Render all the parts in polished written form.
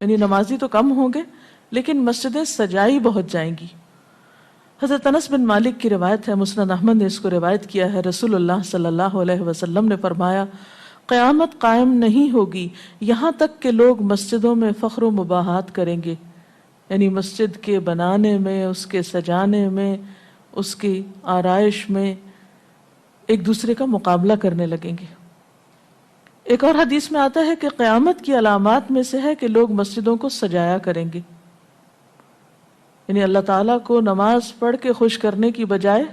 یعنی نمازی تو کم ہوں گے لیکن مسجدیں سجائی بہت جائیں گی۔ حضرت انس بن مالک کی روایت ہے، مسند احمد نے اس کو روایت کیا ہے، رسول اللہ صلی اللہ علیہ وسلم نے فرمایا قیامت قائم نہیں ہوگی یہاں تک کہ لوگ مسجدوں میں فخر و مباحات کریں گے، یعنی مسجد کے بنانے میں، اس کے سجانے میں، اس کی آرائش میں ایک دوسرے کا مقابلہ کرنے لگیں گے۔ ایک اور حدیث میں آتا ہے کہ قیامت کی علامات میں سے ہے کہ لوگ مسجدوں کو سجایا کریں گے، یعنی اللہ تعالیٰ کو نماز پڑھ کے خوش کرنے کی بجائے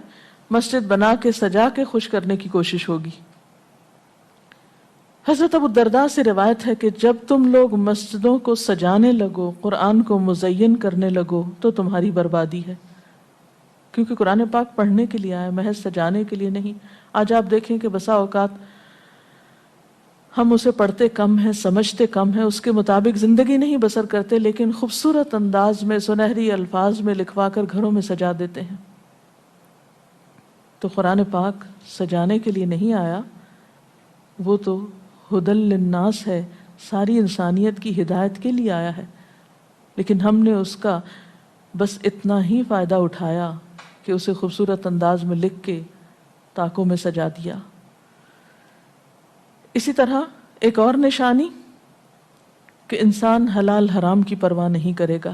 مسجد بنا کے سجا کے خوش کرنے کی کوشش ہوگی۔ حضرت ابو الدرداء سے روایت ہے کہ جب تم لوگ مسجدوں کو سجانے لگو، قرآن کو مزین کرنے لگو تو تمہاری بربادی ہے، کیونکہ قرآن پاک پڑھنے کے لیے آیا، محض سجانے کے لیے نہیں۔ آج آپ دیکھیں کہ بسا اوقات ہم اسے پڑھتے کم ہیں، سمجھتے کم ہیں، اس کے مطابق زندگی نہیں بسر کرتے، لیکن خوبصورت انداز میں سنہری الفاظ میں لکھوا کر گھروں میں سجا دیتے ہیں۔ تو قرآن پاک سجانے کے لیے نہیں آیا، وہ تو ہدی للناس ہے، ساری انسانیت کی ہدایت کے لیے آیا ہے، لیکن ہم نے اس کا بس اتنا ہی فائدہ اٹھایا کہ اسے خوبصورت انداز میں لکھ کے طاقوں میں سجا دیا۔ اسی طرح ایک اور نشانی کہ انسان حلال حرام کی پرواہ نہیں کرے گا۔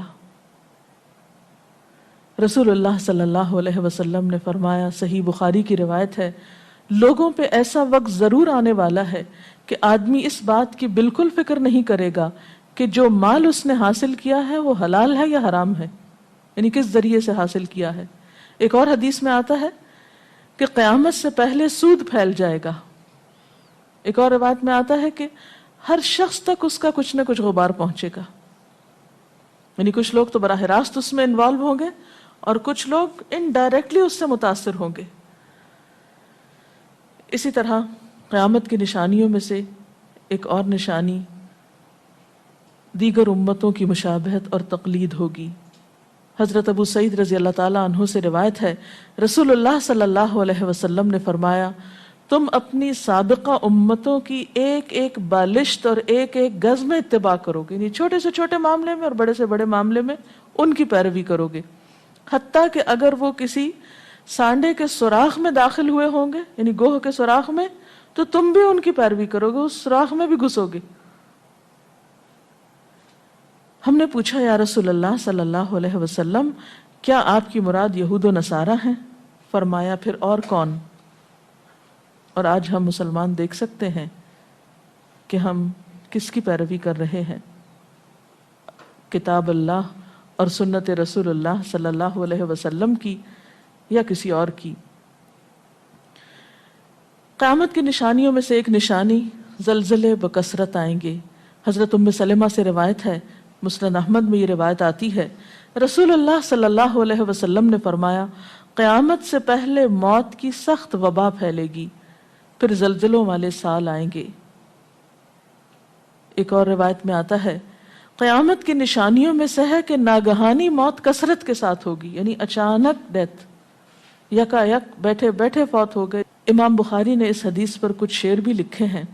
رسول اللہ صلی اللہ علیہ وسلم نے فرمایا، صحیح بخاری کی روایت ہے، لوگوں پہ ایسا وقت ضرور آنے والا ہے کہ آدمی اس بات کی بالکل فکر نہیں کرے گا کہ جو مال اس نے حاصل کیا ہے وہ حلال ہے یا حرام ہے، یعنی کس ذریعے سے حاصل کیا ہے۔ ایک اور حدیث میں آتا ہے کہ قیامت سے پہلے سود پھیل جائے گا۔ ایک اور روایت میں آتا ہے کہ ہر شخص تک اس کا کچھ نہ کچھ غبار پہنچے گا، یعنی کچھ لوگ تو براہ راست اس میں انوالو ہوں گے اور کچھ لوگ انڈائریکٹلی اس سے متاثر ہوں گے۔ اسی طرح قیامت کی نشانیوں میں سے ایک اور نشانی دیگر امتوں کی مشابہت اور تقلید ہوگی۔ حضرت ابو سعید رضی اللہ تعالیٰ عنہ سے روایت ہے، رسول اللہ صلی اللہ علیہ وسلم نے فرمایا، تم اپنی سابقہ امتوں کی ایک ایک بالشت اور ایک ایک گز میں اتباع کرو گے، یعنی چھوٹے سے چھوٹے معاملے میں اور بڑے سے بڑے معاملے میں ان کی پیروی کرو گے، حتیٰ کہ اگر وہ کسی سانڈے کے سوراخ میں داخل ہوئے ہوں گے، یعنی گوہ کے سوراخ میں، تو تم بھی ان کی پیروی کرو گے، اس سوراخ میں بھی گھسو گے۔ ہم نے پوچھا یا رسول اللہ صلی اللہ علیہ وسلم، کیا آپ کی مراد یہود و نصارہ ہیں؟ فرمایا پھر اور کون؟ اور آج ہم مسلمان دیکھ سکتے ہیں کہ ہم کس کی پیروی کر رہے ہیں، کتاب اللہ اور سنت رسول اللہ صلی اللہ علیہ وسلم کی یا کسی اور کی۔ قیامت کی نشانیوں میں سے ایک نشانی زلزلے بکثرت آئیں گے۔ حضرت ام سلمہ سے روایت ہے، مسند احمد میں یہ روایت آتی ہے، رسول اللہ صلی اللہ علیہ وسلم نے فرمایا، قیامت سے پہلے موت کی سخت وبا پھیلے گی، پھر زلزلوں والے سال آئیں گے۔ ایک اور روایت میں آتا ہے، قیامت کی نشانیوں میں سے ہے کہ ناگہانی موت کثرت کے ساتھ ہوگی، یعنی اچانک ڈیتھ، یکا یک بیٹھے بیٹھے فوت ہو گئے۔ امام بخاری نے اس حدیث پر کچھ شعر بھی لکھے ہیں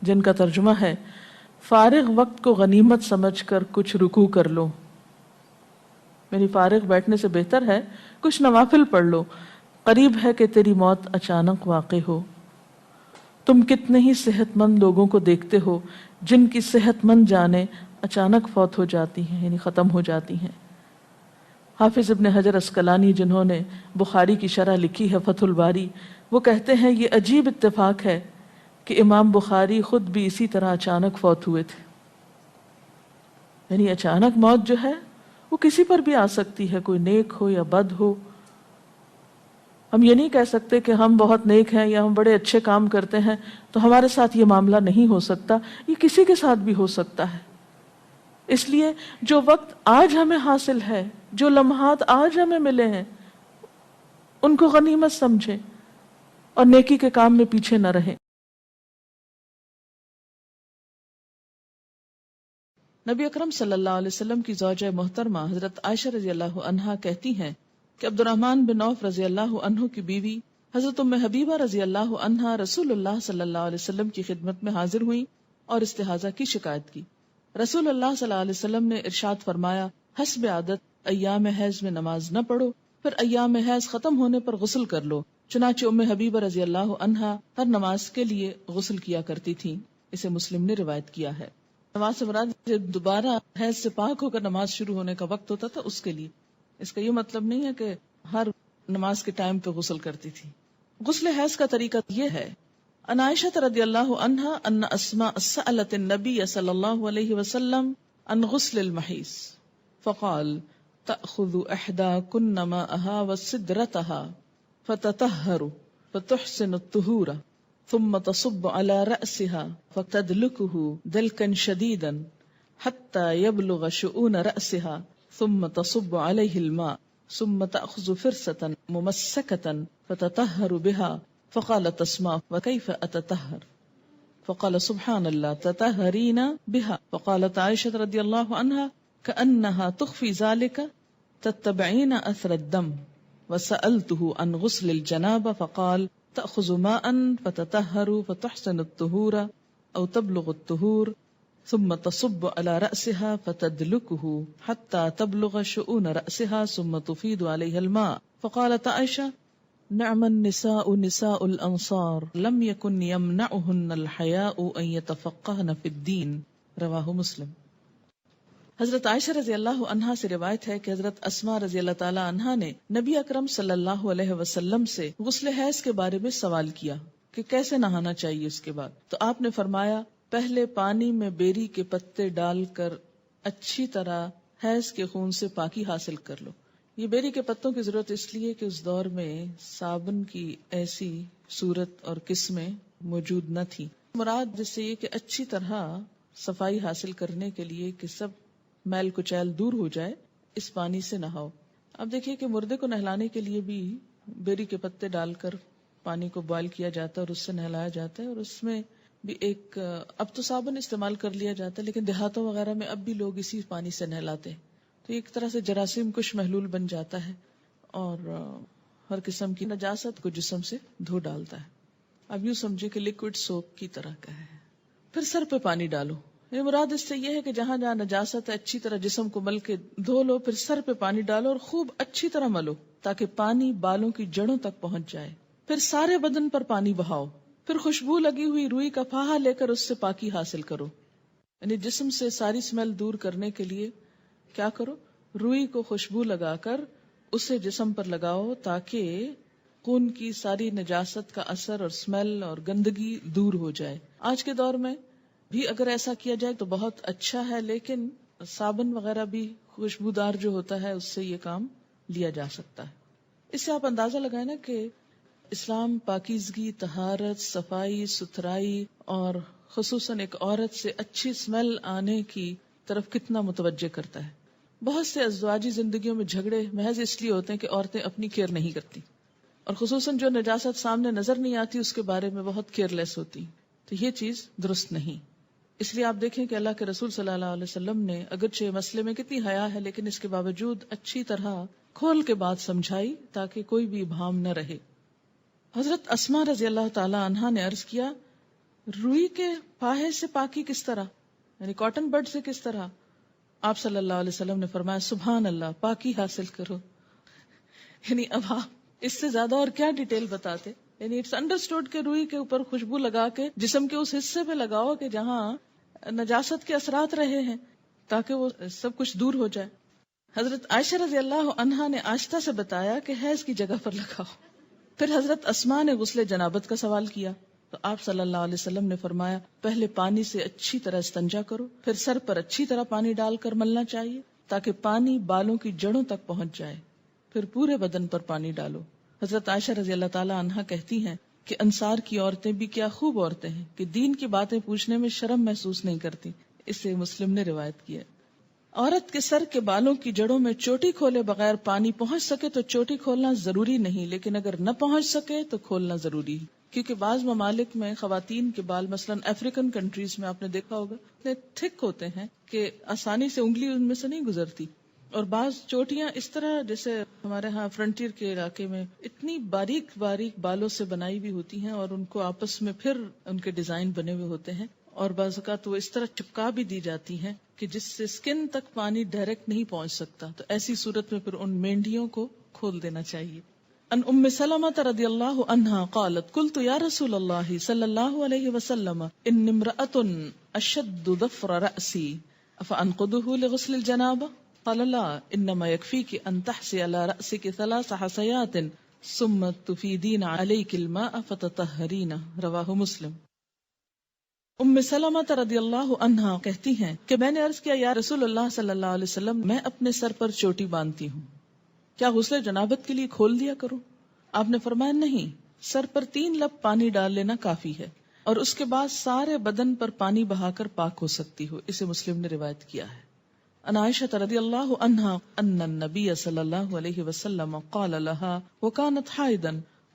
جن کا ترجمہ ہے، فارغ وقت کو غنیمت سمجھ کر کچھ رکوع کر لو، یعنی فارغ بیٹھنے سے بہتر ہے کچھ نوافل پڑھ لو، قریب ہے کہ تیری موت اچانک واقع ہو۔ تم کتنے ہی صحت مند لوگوں کو دیکھتے ہو جن کی صحت مند جانیں اچانک فوت ہو جاتی ہیں، یعنی ختم ہو جاتی ہیں۔ حافظ ابن حجر عسقلانی جنہوں نے بخاری کی شرح لکھی ہے فتح الباری، وہ کہتے ہیں یہ عجیب اتفاق ہے کہ امام بخاری خود بھی اسی طرح اچانک فوت ہوئے تھے، یعنی اچانک موت جو ہے وہ کسی پر بھی آ سکتی ہے، کوئی نیک ہو یا بد ہو۔ ہم یہ نہیں کہہ سکتے کہ ہم بہت نیک ہیں یا ہم بڑے اچھے کام کرتے ہیں تو ہمارے ساتھ یہ معاملہ نہیں ہو سکتا، یہ کسی کے ساتھ بھی ہو سکتا ہے۔ اس لیے جو وقت آج ہمیں حاصل ہے، جو لمحات آج ہمیں ملے ہیں، ان کو غنیمت سمجھیں اور نیکی کے کام میں پیچھے نہ رہیں۔ نبی اکرم صلی اللہ علیہ وسلم کی زوجہ محترمہ حضرت عائشہ رضی اللہ عنہا کہتی ہیں کہ عبد الرحمن بن عوف رضی اللہ عنہ کی بیوی حضرت ام حبیبہ رضی اللہ عنہا رسول اللہ صلی اللہ علیہ وسلم کی خدمت میں حاضر ہوئیں اور استحاضہ کی شکایت کی۔ رسول اللہ صلی اللہ علیہ وسلم نے ارشاد فرمایا حسب عادت ایام حیض میں نماز نہ پڑھو، پھر ایام حیض ختم ہونے پر غسل کر لو۔ چنانچہ ام حبیبہ رضی اللہ عنہا ہر نماز کے لیے غسل کیا کرتی تھیں، اسے مسلم نے روایت کیا ہے۔ نماز سے مراد جب دوبارہ حیض سے پاک ہو کر نماز شروع ہونے کا وقت ہوتا تھا اس کے لیے، اس کا یہ مطلب نہیں ہے کہ ہر نماز کے ٹائم پہ غسل کرتی تھی۔ غسل حیض کا طریقہ یہ ہے، عن عائشہ رضی اللہ عنہا ان اسماء سألت النبی صلی اللہ علیہ وسلم عن غسل المحیض فقال تأخذ احداکن ماءها وسدرتها فتطهر فتحسن الطهور ثم تصب على رأسها فتدلكه دلكا شديدا حتى يبلغ شؤون رأسها ثم تصب عليه الماء ثم تأخذ فرصة ممسكة فتطهر بها فقالت اسماء وكيف أتطهر فقال سبحان الله تطهرين بها فقالت عائشة رضي الله عنها كأنها تخفي ذلك تتبعين أثر الدم وسألته عن غسل الجنابة فقال تأخذ ماء فتطهر فتحسن الطهور أو تبلغ الطهور ثم تصب على رأسها فتدلكه حتى تبلغ شؤون رأسها ثم تفيض عليها الماء فقالت عائشة نعم النساء نساء الأنصار لم يكن يمنعهن الحياء أن يتفقهن في الدين رواہ مسلم۔ حضرت عائشہ رضی اللہ عنہا سے روایت ہے کہ حضرت اسماء رضی اللہ تعالی عنہا نے نبی اکرم صلی اللہ علیہ وسلم سے غسل حیض کے بارے میں سوال کیا کہ کیسے نہانا چاہیے اس کے بعد، تو آپ نے فرمایا پہلے پانی میں بیری کے پتے ڈال کر اچھی طرح حیض کے خون سے پاکی حاصل کر لو۔ یہ بیری کے پتوں کی ضرورت اس لیے کہ اس دور میں صابن کی ایسی صورت اور قسمیں موجود نہ تھی۔ مراد جس سے یہ کہ اچھی طرح صفائی حاصل کرنے کے لیے کہ سب میل کچیل دور ہو جائے، اس پانی سے نہاؤ۔ اب دیکھیے کہ مردے کو نہلانے کے لیے بھی بیری کے پتے ڈال کر پانی کو بوائل کیا جاتا ہے اور اس سے نہلایا جاتا ہے، اور اس میں بھی ایک اب تو صابن استعمال کر لیا جاتا ہے لیکن دیہاتوں وغیرہ میں اب بھی لوگ اسی پانی سے نہلاتے ہیں، تو ایک طرح سے جراثیم کش محلول بن جاتا ہے اور ہر قسم کی نجاست کو جسم سے دھو ڈالتا ہے۔ اب یوں سمجھے کہ لیکوڈ سوپ کی طرح کا ہے۔ پھر سر پہ پانی ڈالو، یہ مراد اس سے یہ ہے کہ جہاں جہاں نجاست ہے اچھی طرح جسم کو مل کے دھو لو، پھر سر پہ پانی ڈالو اور خوب اچھی طرح ملو تاکہ پانی بالوں کی جڑوں تک پہنچ جائے۔ پھر سارے بدن پر پانی بہاؤ، پھر خوشبو لگی ہوئی روئی کا پھاہا لے کر اس سے پاکی حاصل کرو، یعنی جسم سے ساری اسمیل دور کرنے کے لیے کیا کرو، روئی کو خوشبو لگا کر اسے جسم پر لگاؤ تاکہ خون کی ساری نجاست کا اثر اور اسمیل اور گندگی دور ہو جائے۔ آج کے دور میں بھی اگر ایسا کیا جائے تو بہت اچھا ہے، لیکن صابن وغیرہ بھی خوشبودار جو ہوتا ہے اس سے یہ کام لیا جا سکتا ہے۔ اس سے آپ اندازہ لگائیں نا کہ اسلام پاکیزگی، طہارت، صفائی ستھرائی اور خصوصاً ایک عورت سے اچھی اسمیل آنے کی طرف کتنا متوجہ کرتا ہے۔ بہت سے ازدواجی زندگیوں میں جھگڑے محض اس لیے ہوتے ہیں کہ عورتیں اپنی کیئر نہیں کرتی، اور خصوصاً جو نجاست سامنے نظر نہیں آتی اس کے بارے میں بہت کیئر لیس ہوتی، تو یہ چیز درست نہیں۔ اس لیے آپ دیکھیں کہ اللہ کے رسول صلی اللہ علیہ وسلم نے اگرچہ مسئلے میں کتنی حیا ہے لیکن اس کے باوجود اچھی طرح کھول کے بات سمجھائی تاکہ کوئی بھی ابہام نہ رہے۔ حضرت اسماء رضی اللہ تعالی عنہا نے عرض کیا روئی کے پاہے سے پاکی کس طرح، یعنی کاٹن بڈ سے کس طرح؟ آپ صلی اللہ علیہ وسلم نے فرمایا سبحان اللہ، پاکی حاصل کرو۔ یعنی اب آپ اس سے زیادہ اور کیا ڈیٹیل بتاتے، یعنی اٹس انڈرسٹوڈ کہ روئی کے اوپر خوشبو لگا کے جسم کے اس حصے پہ لگاؤ کہ جہاں نجاست کے اثرات رہے ہیں تاکہ وہ سب کچھ دور ہو جائے۔ حضرت عائشہ رضی اللہ عنہا نے آہستہ سے بتایا کہ حیض کی جگہ پر لگاؤ۔ پھر حضرت اسماء نے غسل جنابت کا سوال کیا تو آپ صلی اللہ علیہ وسلم نے فرمایا پہلے پانی سے اچھی طرح استنجا کرو، پھر سر پر اچھی طرح پانی ڈال کر ملنا چاہیے تاکہ پانی بالوں کی جڑوں تک پہنچ جائے، پھر پورے بدن پر پانی ڈالو۔ حضرت عائشہ رضی اللہ تعالی عنہا کہتی ہیں کہ انصار کی عورتیں بھی کیا خوب عورتیں ہیں کہ دین کی باتیں پوچھنے میں شرم محسوس نہیں کرتی، اسے مسلم نے روایت کی ہے۔ عورت کے سر کے بالوں کی جڑوں میں چوٹی کھولے بغیر پانی پہنچ سکے تو چوٹی کھولنا ضروری نہیں، لیکن اگر نہ پہنچ سکے تو کھولنا ضروری ہے، کیونکہ بعض ممالک میں خواتین کے بال مثلاً افریقن کنٹریز میں آپ نے دیکھا ہوگا اتنے تھک ہوتے ہیں کہ آسانی سے انگلی ان میں سے نہیں گزرتی، اور بعض چوٹیاں اس طرح جیسے ہمارے ہاں فرنٹیئر کے علاقے میں اتنی باریک باریک بالوں سے بنائی بھی ہوتی ہیں اور ان کو آپس میں پھر ان کے ڈیزائن بنے ہوئے ہوتے ہیں اور بعض اوقات وہ اس طرح چپکا بھی دی جاتی ہیں کہ جس سے سکن تک پانی ڈائریکٹ نہیں پہنچ سکتا، تو ایسی صورت میں پھر ان مینڈیوں کو کھول دینا چاہیے. ان ام سلمہ رضی اللہ عنہا قالت قلت یا رسول اللہ صلی اللہ علیہ وسلم ان امرأة اشد ضفر رأسی افانقضه لغسل الجنابہ قال لا انما يكفيك ان تحسي على رأسك 3 حسيات ثم تفيدين عليك الماء فتطهرين رواہ مسلم. ام سلمہ رضی اللہ عنہا کہتی ہیں کہ میں نے عرض کیا یا رسول اللہ صلی اللہ علیہ وسلم میں اپنے سر پر چوٹی باندھتی ہوں، کیا غسل جنابت کے لیے کھول دیا کروں؟ آپ نے فرمایا نہیں، سر پر 3 لپ پانی ڈال لینا کافی ہے اور اس کے بعد سارے بدن پر پانی بہا کر پاک ہو سکتی ہو. اسے مسلم نے روایت کیا ہے. ان عائشہ رضی اللہ عنہا ان النبی صلی اللہ علیہ وسلم قال لها وكانت حائضا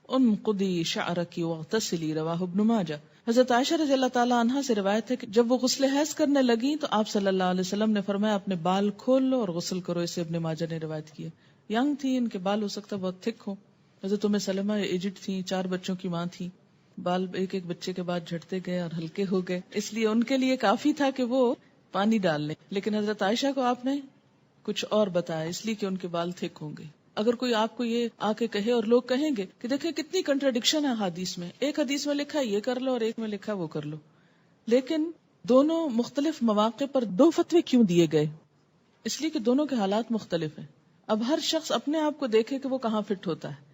انقضی شعرک واغتسلی رواہ ابن ماجہ. حضرت عائشہ رضی اللہ تعالی عنہا سے روایت ہے کہ جب وہ غسل حیض کرنے لگیں تو آپ صلی اللہ علیہ وسلم نے فرمایا اپنے بال کھول لو اور غسل کرو. اسے ابن ماجہ نے روایت کی. ینگ تھی، ان کے بال ہو سکتا بہت تھک ہو. حضرت ام سلمہ ایجڈ تھی، 4 بچوں کی ماں تھی، بال ایک ایک بچے کے بعد جھڑتے گئے اور ہلکے ہو گئے، اس لیے ان کے لیے کافی تھا کہ وہ پانی ڈال لیں. لیکن حضرت عائشہ کو آپ نے کچھ اور بتایا اس لیے کہ ان کے بال تھک ہوں گے. اگر کوئی آپ کو یہ آ کے کہے اور لوگ کہیں گے کہ دیکھیں کتنی کنٹراڈکشن ہے حدیث میں، ایک حدیث میں لکھا یہ کر لو اور ایک میں لکھا وہ کر لو، لیکن دونوں مختلف مواقع پر 2 فتوے کیوں دیے گئے؟ اس لیے کہ دونوں کے حالات مختلف ہیں. اب ہر شخص اپنے آپ کو دیکھے کہ وہ کہاں فٹ ہوتا ہے.